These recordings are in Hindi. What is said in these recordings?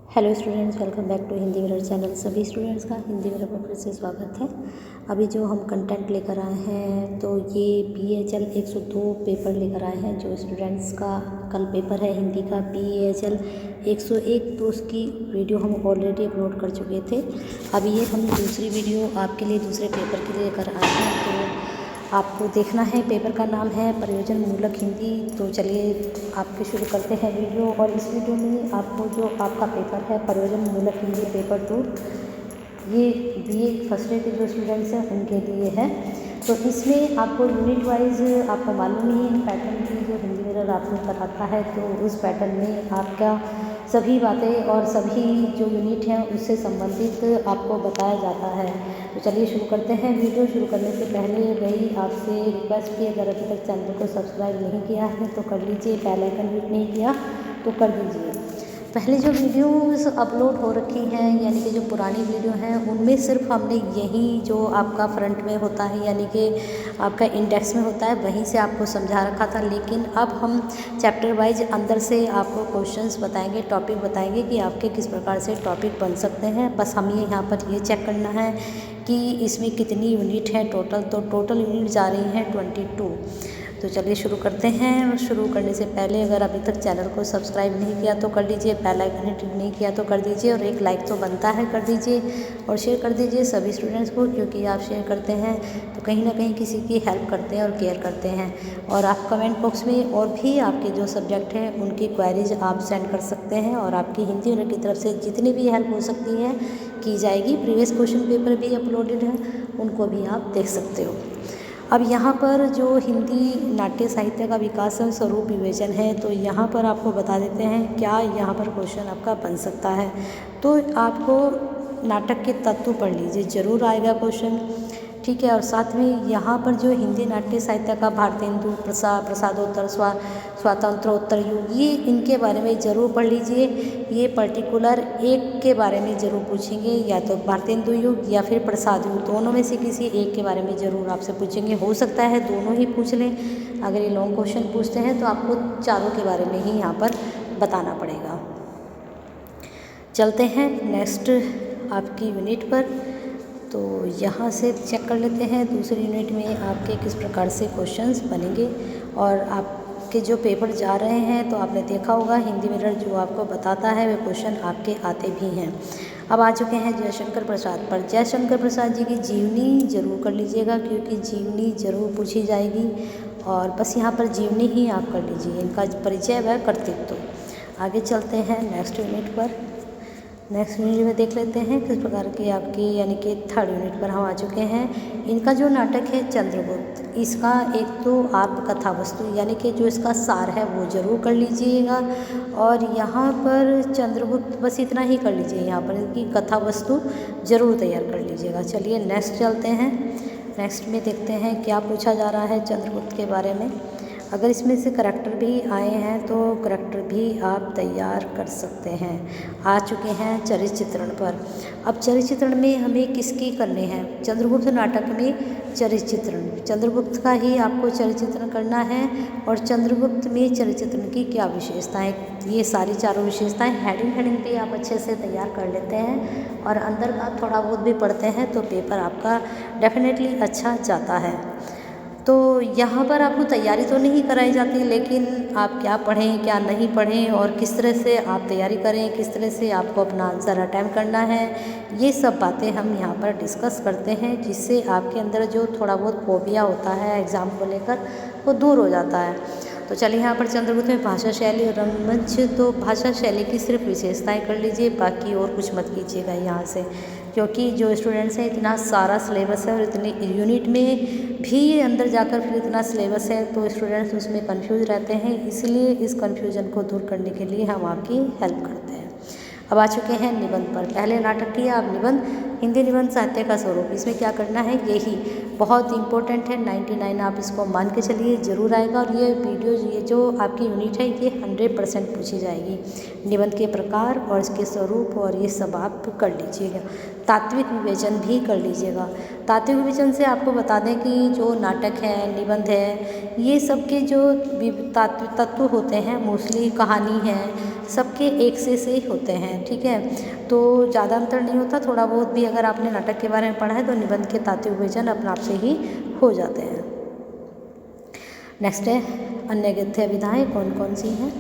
Hello students, welcome back to Hindi mirror channel. सभी स्टूडेंट्स का हिंदी मिरर में फिर से स्वागत है। अभी जो हम कंटेंट लेकर आए हैं तो ये BHL 102 पेपर लेकर आए हैं। जो स्टूडेंट्स का कल पेपर है हिंदी का BHL 101, तो उसकी वीडियो हम ऑलरेडी अपलोड कर चुके थे। अभी ये हम दूसरी वीडियो आपके लिए दूसरे पेपर के लिए लेकर आए हैं। तो आपको देखना है, पेपर का नाम है प्रयोजन मूलक हिंदी। तो चलिए आपके शुरू करते हैं वीडियो। और इस वीडियो में आपको जो आपका पेपर है प्रयोजन मूलक हिंदी पेपर 2, ये BA फर्स्ट ईयर के जो स्टूडेंट्स हैं उनके लिए है। तो इसमें आपको यूनिट वाइज आपको मालूम ही है पैटर्न की, जो हिंदी मिरर आपको कराता है तो उस पैटर्न में आपका सभी बातें और सभी जो यूनिट हैं उससे संबंधित आपको बताया जाता है। तो चलिए शुरू करते हैं। वीडियो शुरू करने से पहले वही आपसे रिक्वेस्ट की, अगर अभी तक चैनल को सब्सक्राइब नहीं किया है तो कर लीजिए, बेल आइकन हिट नहीं किया तो कर दीजिए। पहले जो वीडियोस अपलोड हो रखी हैं यानी कि जो पुरानी वीडियो हैं उनमें सिर्फ हमने यही जो आपका फ्रंट में होता है यानी कि आपका इंडेक्स में होता है वहीं से आपको समझा रखा था। लेकिन अब हम चैप्टर वाइज अंदर से आपको क्वेश्चंस बताएंगे, टॉपिक बताएंगे कि आपके किस प्रकार से टॉपिक बन सकते हैं। बस हमें यहाँ पर ये चेक करना है कि इसमें कितनी यूनिट है टोटल। तो टोटल यूनिट जा रही हैं 22। तो चलिए शुरू करते हैं। शुरू करने से पहले अगर अभी तक चैनल को सब्सक्राइब नहीं किया तो कर लीजिए, बेल आइकन हिट नहीं किया तो कर दीजिए, और एक लाइक तो बनता है कर दीजिए, और शेयर कर दीजिए सभी स्टूडेंट्स को, क्योंकि आप शेयर करते हैं तो कहीं ना कहीं किसी की हेल्प करते हैं और केयर करते हैं। और आप कमेंट बॉक्स में और भी आपके जो सब्जेक्ट हैं उनकी क्वेरीज आप सेंड कर सकते हैं, और आपकी हिंदी यूनिट की तरफ से जितनी भी हेल्प हो सकती है की जाएगी। प्रीवियस क्वेश्चन पेपर भी अपलोडेड है, उनको भी आप देख सकते हो। अब यहाँ पर जो हिंदी नाट्य साहित्य का विकास और स्वरूप विवेचन है, तो यहाँ पर आपको बता देते हैं क्या यहाँ पर क्वेश्चन आपका बन सकता है। तो आपको नाटक के तत्व पढ़ लीजिए, ज़रूर आएगा क्वेश्चन, ठीक है। और साथ में यहाँ पर जो हिंदी नाट्य साहित्य का भारतेंदु प्रसादोत्तर स्वातंत्रोत्तर युग, ये इनके बारे में ज़रूर पढ़ लीजिए। ये पर्टिकुलर एक के बारे में ज़रूर पूछेंगे, या तो भारतेंदु युग या फिर प्रसाद युग, दोनों में से किसी एक के बारे में ज़रूर आपसे पूछेंगे। हो सकता है दोनों ही पूछ लें। अगर ये लॉन्ग क्वेश्चन पूछते हैं तो आपको चारों के बारे में ही यहाँ पर बताना पड़ेगा। चलते हैं नेक्स्ट आपकी यूनिट पर। तो यहाँ से चेक कर लेते हैं दूसरी यूनिट में आपके किस प्रकार से क्वेश्चंस बनेंगे। और आपके जो पेपर जा रहे हैं तो आपने देखा होगा हिंदी मिरर जो आपको बताता है वे क्वेश्चन आपके आते भी हैं। अब आ चुके हैं जयशंकर प्रसाद पर। जयशंकर प्रसाद जी की जीवनी जरूर कर लीजिएगा, क्योंकि जीवनी जरूर पूछी जाएगी। और बस यहाँ पर जीवनी ही आप कर लीजिए, इनका परिचय व कर्तृत्व। आगे चलते हैं नेक्स्ट यूनिट पर। नेक्स्ट यूनिट में देख लेते हैं किस प्रकार की आपकी यानी कि थर्ड यूनिट पर हम आ चुके हैं। इनका जो नाटक है चंद्रगुप्त, इसका एक तो आप कथा वस्तु यानी कि जो इसका सार है वो ज़रूर कर लीजिएगा। और यहाँ पर चंद्रगुप्त बस इतना ही कर लीजिए, यहाँ पर इसकी कथा वस्तु ज़रूर तैयार कर लीजिएगा। चलिए नेक्स्ट चलते हैं। नेक्स्ट में देखते हैं क्या पूछा जा रहा है चंद्रगुप्त के बारे में। अगर इसमें से करैक्टर भी आए हैं तो करैक्टर भी आप तैयार कर सकते हैं। आ चुके हैं चरित्र चित्रण पर। अब चरित्र चित्रण में हमें किसकी करने हैं? चंद्रगुप्त नाटक में चरित्र चित्रण, चंद्रगुप्त का ही आपको चरित्र चित्रण करना है। और चंद्रगुप्त में चरित्र चित्रण की क्या विशेषताएं, ये सारी चारों विशेषताएं हेडिंग भी आप अच्छे से तैयार कर लेते हैं और अंदर का थोड़ा बहुत भी पढ़ते हैं तो पेपर आपका डेफिनेटली अच्छा जाता है। तो यहाँ पर आपको तैयारी तो नहीं कराई जाती, लेकिन आप क्या पढ़ें क्या नहीं पढ़ें और किस तरह से आप तैयारी करें, किस तरह से आपको अपना आंसर अटैम्प्ट करना है, ये सब बातें हम यहाँ पर डिस्कस करते हैं, जिससे आपके अंदर जो थोड़ा बहुत फोबिया होता है एग्ज़ाम को लेकर वो दूर हो जाता है। तो चलिए यहाँ पर चंद्रगुप्त में भाषा शैली और रंगमंच, तो भाषा शैली की सिर्फ विशेषताएं कर लीजिए, बाकी और कुछ मत कीजिएगा यहाँ से, क्योंकि जो स्टूडेंट्स हैं इतना सारा सिलेबस है और इतने यूनिट में भी अंदर जाकर फिर इतना सिलेबस है तो स्टूडेंट्स उसमें कंफ्यूज रहते हैं। इसलिए इस कन्फ्यूज़न को दूर करने के लिए हम आपकी हेल्प करते हैं। अब आ चुके हैं निबंध पर। पहले नाटक किया, अब निबंध। हिंदी निबंध साहित्य का स्वरूप, इसमें क्या करना है, यही बहुत इंपॉर्टेंट है। 99 आप इसको मान के चलिए जरूर आएगा। और ये वीडियो, ये जो आपकी यूनिट है, ये 100% पूछी जाएगी। निबंध के प्रकार और इसके स्वरूप और ये सब आप कर लीजिएगा। तात्विक विवेचन भी कर लीजिएगा। तात्विक विवेचन से आपको बता दें कि जो नाटक है, निबंध है, ये सब के जो तात्विक तत्व होते हैं, मोस्टली कहानी है, सबके एक से ही होते हैं, ठीक है। तो ज़्यादा अंतर नहीं होता। थोड़ा बहुत भी अगर आपने नाटक के बारे में पढ़ा है तो निबंध के तात्विक विवेचन अपने आप से ही हो जाते हैं। नेक्स्ट है अन्य गद्य विधाएँ कौन कौन सी हैं।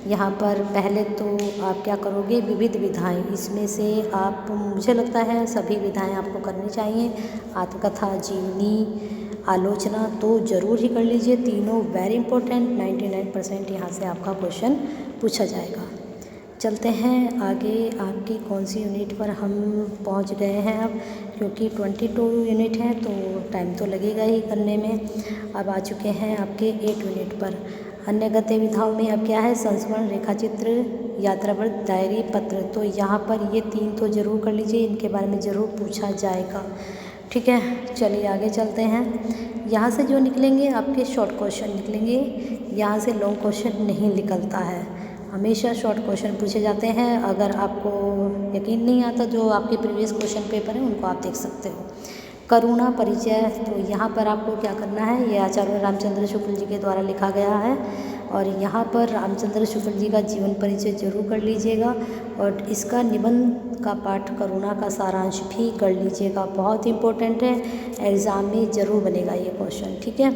यहाँ पर पहले तो आप क्या करोगे, विविध विधाएँ, इसमें से आप, मुझे लगता है सभी विधाएँ आपको करनी चाहिए। आत्मकथा, जीवनी, आलोचना तो ज़रूर ही कर लीजिए। तीनों वेरी इंपॉर्टेंट, 99% यहाँ से आपका क्वेश्चन पूछा जाएगा। चलते हैं आगे, आपकी कौन सी यूनिट पर हम पहुंच गए हैं अब, क्योंकि 22 यूनिट है तो टाइम तो लगेगा ही करने में। अब आ चुके हैं आपके 8 यूनिट पर। अन्य गद्य विधाओं में अब क्या है, संस्मरण, रेखाचित्र, यात्रावृत्त, डायरी, पत्र। तो यहाँ पर ये 3 तो ज़रूर कर लीजिए, इनके बारे में ज़रूर पूछा जाएगा, ठीक है। चलिए आगे चलते हैं। यहाँ से जो निकलेंगे आपके शॉर्ट क्वेश्चन निकलेंगे, यहाँ से लॉन्ग क्वेश्चन नहीं निकलता है। हमेशा शॉर्ट क्वेश्चन पूछे जाते हैं। अगर आपको यकीन नहीं आता, जो आपके प्रीवियस क्वेश्चन पेपर हैं उनको आप देख सकते हो। करुणा परिचय, तो यहाँ पर आपको क्या करना है, ये आचार्य रामचंद्र शुक्ल जी के द्वारा लिखा गया है और यहाँ पर रामचंद्र शुक्ल जी का जीवन परिचय जरूर कर लीजिएगा। और इसका निबंध का पाठ करुणा का सारांश भी कर लीजिएगा, बहुत इंपॉर्टेंट है, एग्ज़ाम में ज़रूर बनेगा ये क्वेश्चन, ठीक है।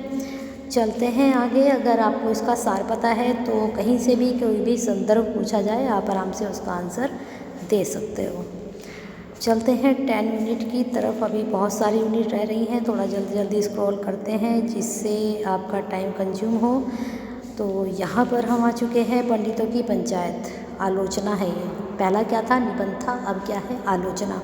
चलते हैं आगे। अगर आपको इसका सार पता है तो कहीं से भी कोई भी संदर्भ पूछा जाए आप आराम से उसका आंसर दे सकते हो। चलते हैं 10 यूनिट की तरफ। अभी बहुत सारी यूनिट रह रही हैं, थोड़ा जल्दी जल्दी स्क्रॉल करते हैं जिससे आपका टाइम कंज्यूम हो। तो यहाँ पर हम आ चुके हैं पंडितों की पंचायत, आलोचना है ये। पहला क्या था, निबंध था, अब क्या है, आलोचना।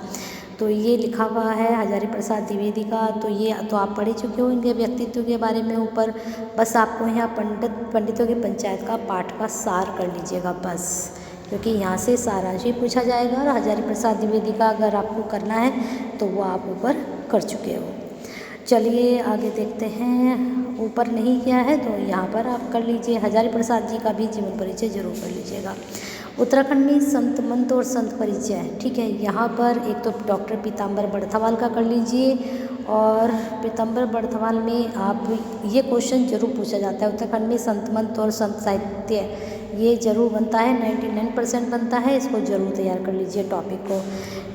तो ये लिखा हुआ है हजारी प्रसाद द्विवेदी का। तो ये तो आप पढ़ ही चुके हो इनके व्यक्तित्व के बारे में ऊपर। बस आपको यहाँ पंडितों की पंचायत का पाठ का सार कर लीजिएगा बस, क्योंकि यहाँ से सारांश ही पूछा जाएगा। और हजारी प्रसाद द्विवेदी का अगर आपको करना है तो वो आप ऊपर कर चुके हो। चलिए आगे देखते हैं। ऊपर नहीं किया है तो यहाँ पर आप कर लीजिए। हजारी प्रसाद जी का भी जीवन परिचय जरूर कर लीजिएगा। उत्तराखंड में संत मंत और संत परिचय, ठीक है। यहाँ पर एक तो डॉक्टर पीताम्बर बड़थवाल का कर लीजिए। और पीताम्बर बड़थवाल में आप, ये क्वेश्चन जरूर पूछा जाता है, उत्तराखंड में संत मंत और संत साहित्य, ये जरूर बनता है, 99% बनता है। इसको जरूर तैयार कर लीजिए टॉपिक को।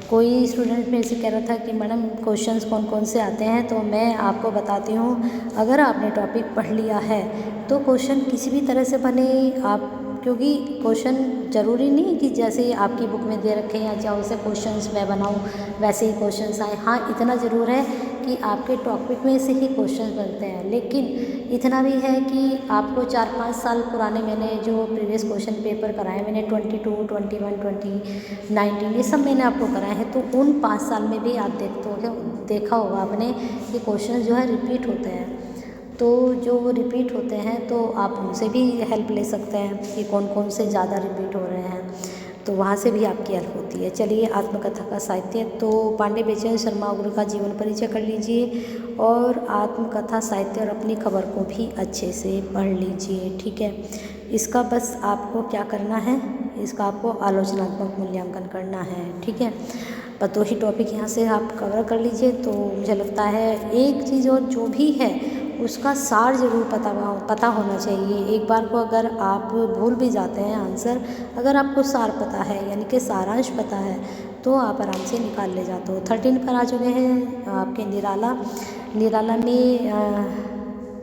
कोई स्टूडेंट मेरे से कह रहा था कि मैडम क्वेश्चंस कौन कौन से आते हैं, तो मैं आपको बताती हूँ। अगर आपने टॉपिक पढ़ लिया है तो क्वेश्चन किसी भी तरह से बने आप, क्योंकि क्वेश्चन ज़रूरी नहीं कि जैसे आपकी बुक में दे रखे हैं या जैसे क्वेश्चंस मैं बनाऊँ वैसे ही क्वेश्चंस आए। हाँ, इतना ज़रूर है कि आपके टॉपिक में से ही क्वेश्चन बनते हैं, लेकिन इतना भी है कि आपको 4-5 साल पुराने मैंने जो प्रीवियस क्वेश्चन पेपर कराए, मैंने 22, 21, 20, 19 ये सब मैंने आपको कराए हैं। तो उन 5 साल में भी आप देखा होगा आपने कि क्वेश्चन जो है रिपीट होते हैं। तो जो रिपीट होते हैं तो आप उनसे भी हेल्प ले सकते हैं कि कौन कौन से ज़्यादा रिपीट हो रहे हैं, तो वहाँ से भी आपकी हेल्प होती है। चलिए आत्मकथा का साहित्य, तो पांडे बेचन शर्मा गुरु का जीवन परिचय कर लीजिए और आत्मकथा साहित्य और अपनी खबर को भी अच्छे से पढ़ लीजिए, ठीक है। इसका बस आपको क्या करना है, इसका आपको आलोचनात्मक मूल्यांकन करना है, ठीक है। पर 2 ही टॉपिक यहाँ से आप कवर कर लीजिए। तो मुझे लगता है एक चीज़ और जो भी है उसका सार ज़रूर पता होना चाहिए। एक बार को अगर आप भूल भी जाते हैं आंसर, अगर आपको सार पता है यानी कि सारांश पता है तो आप आराम से निकाल ले जाते हो। 13 पर आ चुके हैं आपके निराला में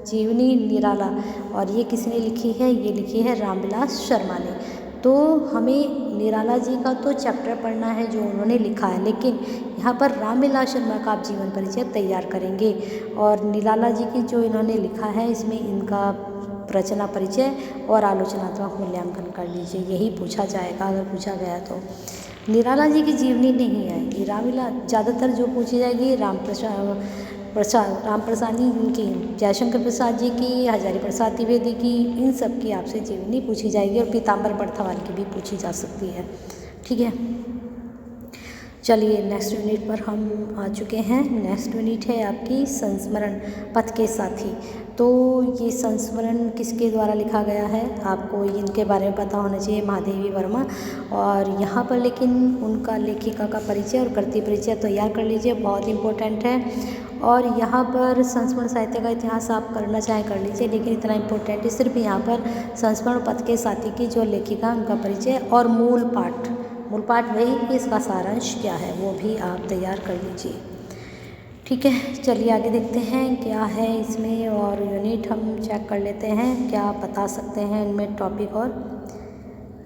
जीवनी निराला, और ये किसने लिखी है, ये लिखी है रामविलास शर्मा ने। तो हमें निराला जी का तो चैप्टर पढ़ना है जो उन्होंने लिखा है, लेकिन यहाँ पर रामविलास शर्मा का आप जीवन परिचय तैयार करेंगे। और निराला जी की जो इन्होंने लिखा है इसमें इनका रचना परिचय और आलोचनात्मक मूल्यांकन कर लीजिए, यही पूछा जाएगा अगर पूछा गया तो। निराला जी की जीवनी नहीं आएगी, रामविलास ज़्यादातर जो पूछी जाएगी राम प्रसाद जी की, जयशंकर प्रसाद जी की, हजारी प्रसाद द्विवेदी की, इन सब की आपसे जीवनी पूछी जाएगी और पीताम्बर बड़थवाल की भी पूछी जा सकती है, ठीक है। चलिए नेक्स्ट यूनिट पर हम आ चुके हैं। नेक्स्ट यूनिट है आपकी संस्मरण पथ के साथी। तो ये संस्मरण किसके द्वारा लिखा गया है, आपको इनके बारे में पता होना चाहिए, महादेवी वर्मा। और यहाँ पर लेकिन उनका लेखिका का परिचय और कृति परिचय तैयार कर लीजिए, बहुत इंपॉर्टेंट है। और यहाँ पर संस्मरण साहित्य का इतिहास आप करना चाहें कर लीजिए, लेकिन इतना इम्पोर्टेंट है सिर्फ यहाँ पर संस्मरण पथ के साथी की जो लेखिका उनका परिचय और मूल पाठ वही कि इसका सारांश क्या है वो भी आप तैयार कर लीजिए। ठीक है, चलिए आगे देखते हैं क्या है इसमें, और यूनिट हम चेक कर लेते हैं क्या बता सकते हैं इनमें टॉपिक। और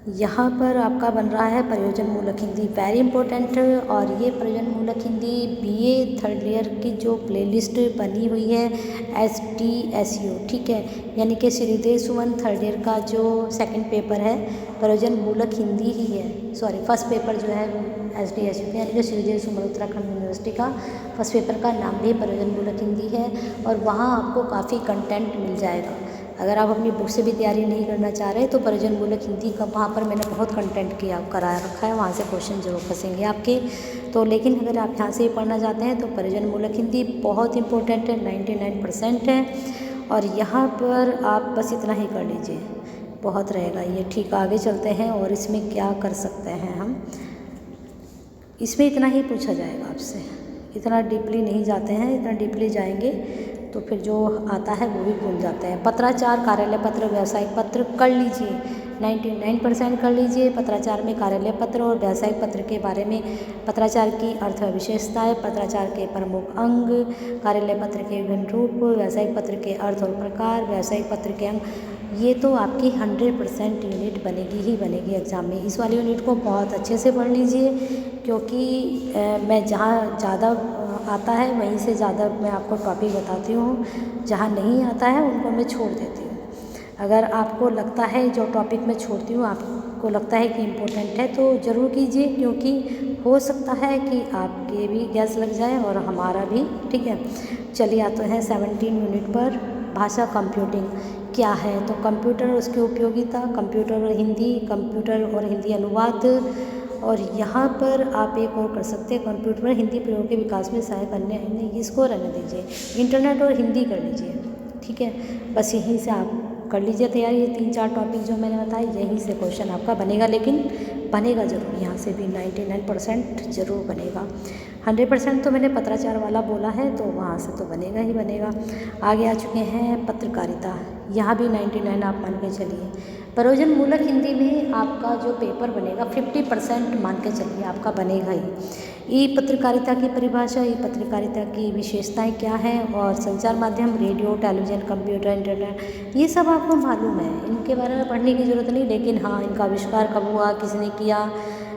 यहाँ पर आपका बन रहा है प्रयोजन मूलक हिंदी, वेरी इंपॉर्टेंट। और ये प्रयोजन मूलक हिंदी बीए थर्ड ईयर की जो प्लेलिस्ट बनी हुई है STSU, ठीक है, यानी कि श्रीदेव सुमन थर्ड ईयर का जो सेकंड पेपर है प्रयोजन मूलक हिंदी ही है। सॉरी, फर्स्ट पेपर जो है STSU के यानी कि श्रीदेव सुमन उत्तराखंड यूनिवर्सिटी का फर्स्ट पेपर का नाम भी प्रयोजन मूलक हिंदी है। और वहाँ आपको काफ़ी कंटेंट मिल जाएगा। अगर आप अपनी बुक से भी तैयारी नहीं करना चाह रहे तो प्रयोजन मूलक हिंदी का वहाँ पर मैंने बहुत कंटेंट करा रखा है, वहाँ से क्वेश्चन जरूर फंसेंगे आपके। तो लेकिन अगर आप यहाँ से ही पढ़ना चाहते हैं तो प्रयोजन मूलक हिंदी बहुत इंपॉर्टेंट है, 99% है। और यहाँ पर आप बस इतना ही कर लीजिए, बहुत रहेगा ये। ठीक, आगे चलते हैं। और इसमें क्या कर सकते हैं हम, इसमें इतना ही पूछा जाएगा आपसे, इतना डीपली नहीं जाते हैं। इतना डीपली जाएंगे तो फिर जो आता है वो भी भूल जाते हैं। पत्राचार, कार्यालय पत्र, व्यावसायिक पत्र कर लीजिए, 99% कर लीजिए। पत्राचार में कार्यालय पत्र और व्यावसायिक पत्र के बारे में, पत्राचार की अर्थ व विशेषताएँ, पत्राचार के प्रमुख अंग, कार्यालय पत्र के विभिन्न रूप, व्यावसायिक पत्र के अर्थ और प्रकार, व्यावसायिक पत्र के अंग, ये तो आपकी 100% यूनिट बनेगी ही बनेगी एग्ज़ाम में। इस वाली यूनिट को बहुत अच्छे से पढ़ लीजिए, क्योंकि मैं जहाँ ज़्यादा आता है वहीं से ज़्यादा मैं आपको टॉपिक बताती हूँ, जहाँ नहीं आता है उनको मैं छोड़ देती हूँ। अगर आपको लगता है जो टॉपिक मैं छोड़ती हूँ आपको लगता है कि इम्पोर्टेंट है तो ज़रूर कीजिए, क्योंकि हो सकता है कि आपके भी गैस लग जाए और हमारा भी। ठीक है, चलिए आते हैं 17 यूनिट पर। भाषा कंप्यूटिंग क्या है, तो कंप्यूटर और उसकी उपयोगिता, कंप्यूटर और हिंदी अनुवाद। और यहाँ पर आप एक और कर सकते हैं, कंप्यूटर में हिंदी प्रयोग के विकास में सहायक करने, इसको रहने दीजिए, इंटरनेट और हिंदी कर लीजिए। ठीक है, बस यहीं से आप कर लीजिए तैयारी। ये 3-4 टॉपिक जो मैंने बताए यहीं से क्वेश्चन आपका बनेगा, लेकिन बनेगा ज़रूर, यहाँ से भी 99% ज़रूर बनेगा। 100% तो मैंने पत्राचार वाला बोला है, तो वहाँ से तो बनेगा ही बनेगा। आगे आ चुके हैं पत्रकारिता, यहाँ भी 99 आप मान के चलिए। प्रयोजन मूलक हिंदी में आपका जो पेपर बनेगा 50% मान के चलिए आपका बनेगा ही। ई पत्रकारिता की परिभाषा, ई पत्रकारिता की विशेषताएं क्या हैं, और संचार माध्यम, रेडियो, टेलीविज़न, कंप्यूटर, इंटरनेट, ये सब आपको मालूम है, इनके बारे में पढ़ने की ज़रूरत नहीं। लेकिन हाँ, इनका आविष्कार कब हुआ, किसने किया,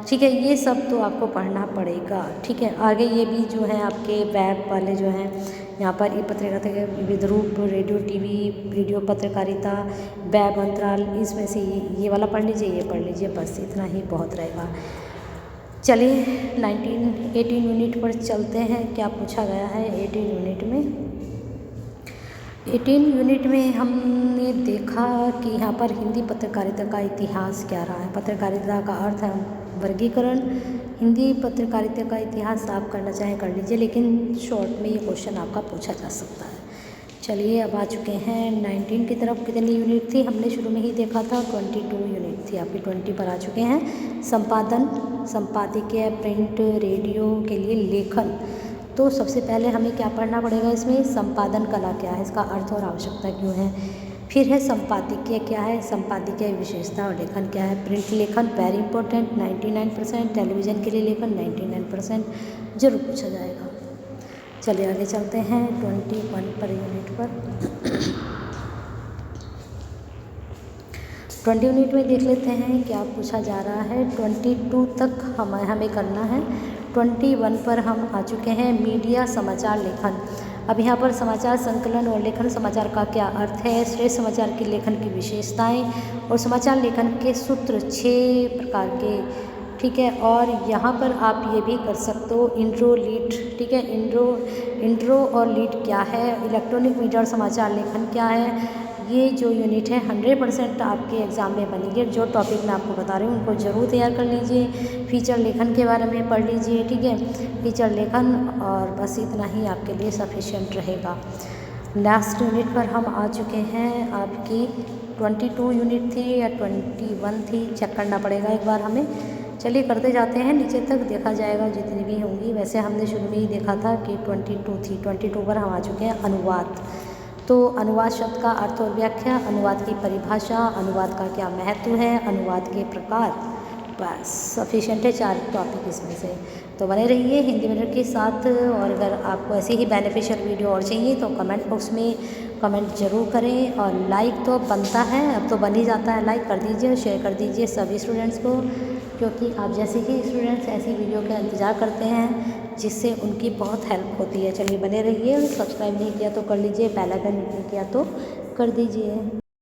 ठीक है, ये सब तो आपको पढ़ना पड़ेगा। ठीक है, आगे ये भी जो है आपके वेब वाले जो हैं, यहाँ पर ई पत्रकारिता के विविध रूप, रेडियो, टीवी, वीडियो पत्रकारिता, वेब अंतराल, इसमें से ये वाला पढ़ लीजिए, ये पढ़ लीजिए, बस इतना ही बहुत रहेगा। चलिए 18 यूनिट पर चलते हैं, क्या पूछा गया है 18 यूनिट में। 18 यूनिट में हमने देखा कि यहाँ पर हिंदी पत्रकारिता का इतिहास क्या रहा है। पत्रकारिता का अर्थ है वर्गीकरण। हिंदी पत्रकारिता का इतिहास आप करना चाहें कर लीजिए, लेकिन शॉर्ट में ये क्वेश्चन आपका पूछा जा सकता है। चलिए अब आ चुके हैं 19 की तरफ। कितनी यूनिट थी, हमने शुरू में ही देखा था 22 यूनिट थी, आपकी 20 पर आ चुके हैं। संपादन, संपादकीय, प्रिंट, रेडियो के लिए लेखन। तो सबसे पहले हमें क्या पढ़ना पड़ेगा इसमें, संपादन कला क्या है, इसका अर्थ और आवश्यकता क्यों है। फिर है संपादकीय क्या है, संपादकीय विशेषता और लेखन क्या है। प्रिंट लेखन वेरी इंपॉर्टेंट 99%, टेलीविज़न के लिए लेखन 99% जरूर पूछा जाएगा। चलिए आगे चलते हैं 21 पर यूनिट पर। 20 यूनिट में देख लेते हैं क्या पूछा जा रहा है। 22 तक हमें करना है। 21 पर हम आ चुके हैं, मीडिया, समाचार लेखन। अब यहाँ पर समाचार संकलन और लेखन, समाचार का क्या अर्थ है, श्रेष्ठ समाचार के लेखन की विशेषताएं और समाचार लेखन के सूत्र 6 प्रकार के। ठीक है, और यहाँ पर आप ये भी कर सकते हो इंट्रो, लीड। ठीक है, इंट्रो और लीड क्या है, इलेक्ट्रॉनिक मीडिया और समाचार लेखन क्या है, ये जो यूनिट है 100% आपके एग्ज़ाम में बनेंगे। जो टॉपिक मैं आपको बता रही हूँ उनको ज़रूर तैयार कर लीजिए। फीचर लेखन के बारे में पढ़ लीजिए, ठीक है, फीचर लेखन, और बस इतना ही आपके लिए सफिशिएंट रहेगा। लास्ट यूनिट पर हम आ चुके हैं। आपकी 22 यूनिट थी या 21 थी, चेक करना पड़ेगा एक बार हमें। चलिए करते जाते हैं, नीचे तक देखा जाएगा जितनी भी होंगी। वैसे हमने शुरू में ही देखा था कि 22 थी, 22 पर हम आ चुके हैं। अनुवाद, तो अनुवाद शब्द का अर्थ और व्याख्या, अनुवाद की परिभाषा, अनुवाद का क्या महत्व है, अनुवाद के प्रकार, बस सफिशिएंट है 4 टॉपिक इसमें से। तो बने रहिए हिंदी मिरर के साथ। और अगर आपको ऐसी ही बेनिफिशियल वीडियो और चाहिए तो कमेंट बॉक्स में कमेंट ज़रूर करें। और लाइक तो बनता है, अब तो बन ही जाता है, लाइक कर दीजिए और शेयर कर दीजिए सभी स्टूडेंट्स को, क्योंकि आप जैसे ही स्टूडेंट्स ऐसी वीडियो का इंतज़ार करते हैं जिससे उनकी बहुत हेल्प होती है। चलिए बने रहिए। सब्सक्राइब नहीं किया तो कर लीजिए, बेल आइकन नहीं किया तो कर दीजिए।